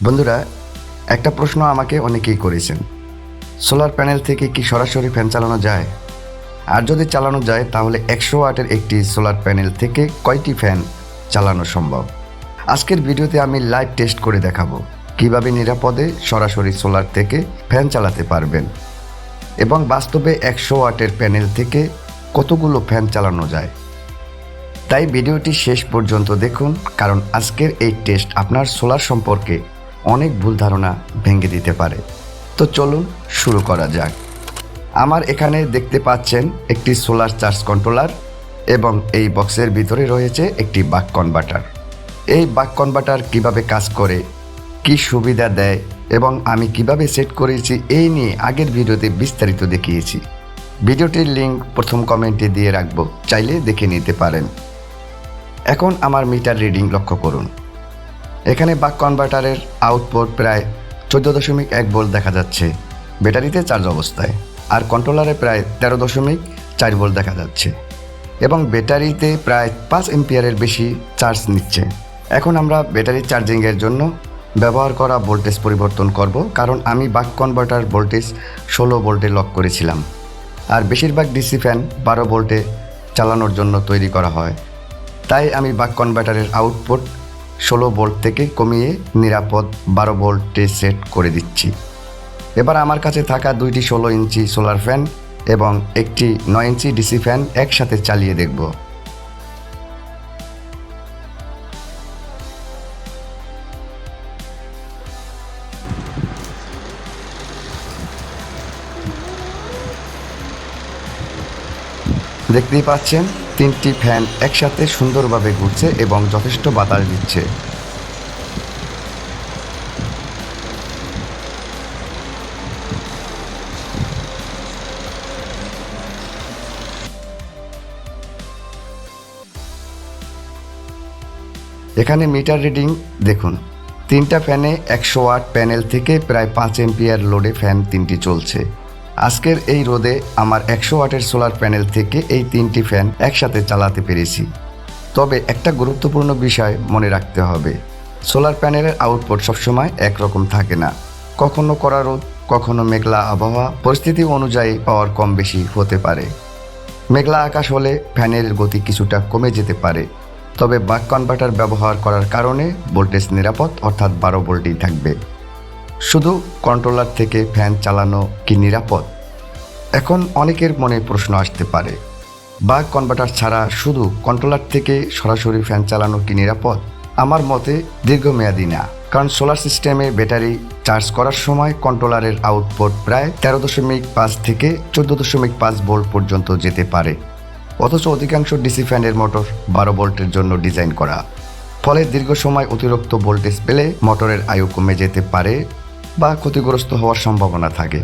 বন্ধুরা, একটা প্রশ্ন আমাকে অনেকেই করেছেন, সোলার প্যানেল থেকে কি সরাসরি ফ্যান চালানো যায়? আর যদি চালানো যায় তাহলে 100 ওয়াটের একটি সোলার প্যানেল থেকে কয়টি ফ্যান চালানো সম্ভব? আজকের ভিডিওতে আমি লাইভ টেস্ট করে দেখাবো কিভাবে নিরাপদে সরাসরি সোলার থেকে ফ্যান চালাতে পারবেন এবং বাস্তবে 100 ওয়াটের প্যানেল থেকে কতগুলো ফ্যান চালানো যায়। তাই ভিডিওটি শেষ পর্যন্ত দেখুন, কারণ আজকের এই টেস্ট আপনার সোলার সম্পর্কে অনেক ভুল ধারণা ভেঙে দিতে পারে। তো চলুন শুরু করা যাক। আমার এখানে দেখতে পাচ্ছেন একটি সোলার চার্জ কন্ট্রোলার এবং এই বক্সের ভিতরে রয়েছে একটি বাক কনভার্টার। এই বাক কনভার্টার কিভাবে কাজ করে, কি সুবিধা দেয় এবং আমি কিভাবে সেট করেছি এই নিয়ে আগের ভিডিওতে বিস্তারিত দেখিয়েছি। ভিডিওটির লিঙ্ক প্রথম কমেন্টে দিয়ে রাখবো, চাইলে দেখে নিতে পারেন। এখন আমার মিটার রিডিং লক্ষ্য করুন। এখানে বাক কনভার্টারের আউটপুট প্রায় 14.1 ভোল্ট দেখা যাচ্ছে ব্যাটারিতে চার্জ অবস্থায়, আর কন্ট্রোলারে প্রায় 13.4 ভোল্ট দেখা যাচ্ছে এবং ব্যাটারিতে প্রায় 5 এম্পিয়ারের বেশি চার্জ নিচ্ছে। এখন আমরা ব্যাটারি চার্জিংয়ের জন্য ব্যবহার করা ভোল্টেজ পরিবর্তন করব, কারণ আমি বাক কনভার্টার ভোল্টেজ 16 ভোল্টে লক করেছিলাম, আর বেশিরভাগ ডিসি ফ্যান 12 ভোল্টে চালানোর জন্য তৈরি করা হয়। তাই আমি বাক কনভার্টারের আউটপুট 16 ভোল্ট থেকে কমিয়ে নিরাপদ 12 ভোল্টে সেট করে দিচ্ছি। এবার আমার কাছে থাকা দুইটি 16 ইঞ্চি সোলার ফ্যান এবং একটি 9 ইঞ্চি ডিসি ফ্যান একসাথে চালিয়ে দেখব। দেখতেই পাচ্ছেন, 3টি ফ্যান একসাথে সুন্দরভাবে ঘুরছে এবং যথেষ্ট বাতাস দিচ্ছে। এখানে মিটার রিডিং দেখুন, 3টা ফ্যানে 100 ওয়াট প্যানেল থেকে প্রায় 5 এম্পিয়ার লোডে ফ্যান 3টি চলছে। আজকের এই রোদে আমার 100 ওয়াটের সোলার প্যানেল থেকে এই 3টি ফ্যান একসাথে চালাতে পেরেছি। তবে একটা গুরুত্বপূর্ণ বিষয় মনে রাখতে হবে, সোলার প্যানেলের আউটপুট সবসময় একরকম থাকে না। কখনো কড়া রোদ, কখনো মেঘলা আবহাওয়া, পরিস্থিতি অনুযায়ী পাওয়ার কম বেশি হতে পারে। মেঘলা আকাশ হলে ফ্যানের গতি কিছুটা কমে যেতে পারে, তবে বাক কনভার্টার ব্যবহার করার কারণে ভোল্টেজ নিরাপদ, অর্থাৎ 12 ভোল্টই থাকবে। শুধু কন্ট্রোলার থেকে ফ্যান চালানো কি নিরাপদ? এখন অনেকের মনে প্রশ্ন আসতে পারে, বাক কনভার্টার ছাড়া শুধু কন্ট্রোলার থেকে সরাসরি ফ্যান চালানো কি নিরাপদ? আমার মতে দীর্ঘমেয়াদী না, কারণ সোলার সিস্টেমে ব্যাটারি চার্জ করার সময় কন্ট্রোলারের আউটপুট প্রায় 13.5 থেকে 14.5 ভোল্ট পর্যন্ত যেতে পারে। অথচ অধিকাংশ ডিসি ফ্যানের মোটর 12 ভোল্টের জন্য ডিজাইন করা, ফলে দীর্ঘ সময় অতিরিক্ত ভোল্টেজ পেলে মোটরের আয়ু কমে যেতে পারে বা ক্ষতিগ্রস্ত হওয়ার সম্ভাবনা থাকে।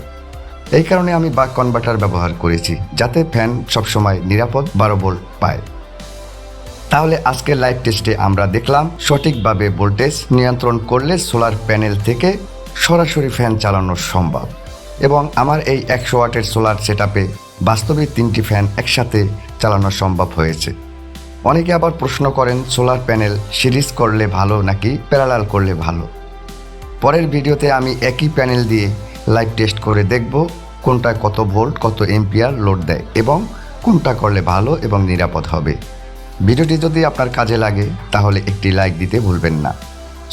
এই কারণে আমি বাক কনভার্টার ব্যবহার করেছি, যাতে ফ্যান সবসময় নিরাপদ 12 ভোল্ট পায়। তাহলে আজকের লাইভ টেস্টে আমরা দেখলাম সঠিকভাবে ভোল্টেজ নিয়ন্ত্রণ করলে সোলার প্যানেল থেকে সরাসরি ফ্যান চালানো সম্ভব, এবং আমার এই 100 ওয়াটের সোলার সেটআপে বাস্তবে 3টি ফ্যান একসাথে চালানো সম্ভব হয়েছে। অনেকে আবার প্রশ্ন করেন, সোলার প্যানেল সিরিজ করলে ভালো নাকি প্যারালাল করলে ভালো? পরের ভিডিওতে আমি একই প্যানেল দিয়ে লাইভ টেস্ট করে দেখব কোনটা কত ভোল্ট, কত এম্পিয়ার লোড দেয় এবং কোনটা করলে ভালো এবং নিরাপদ হবে। ভিডিওটি যদি আপনার কাজে লাগে তাহলে একটি লাইক দিতে ভুলবেন না।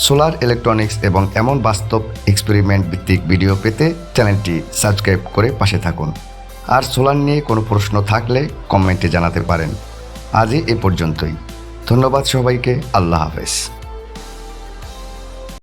সোলার ইলেকট্রনিক্স এবং এমন বাস্তব এক্সপেরিমেন্ট ভিত্তিক ভিডিও পেতে চ্যানেলটি সাবস্ক্রাইব করে পাশে থাকুন। আর সোলার নিয়ে কোনো প্রশ্ন থাকলে কমেন্টে জানাতে পারেন। আজই এ পর্যন্তই। ধন্যবাদ সবাইকে। আল্লাহ হাফেজ।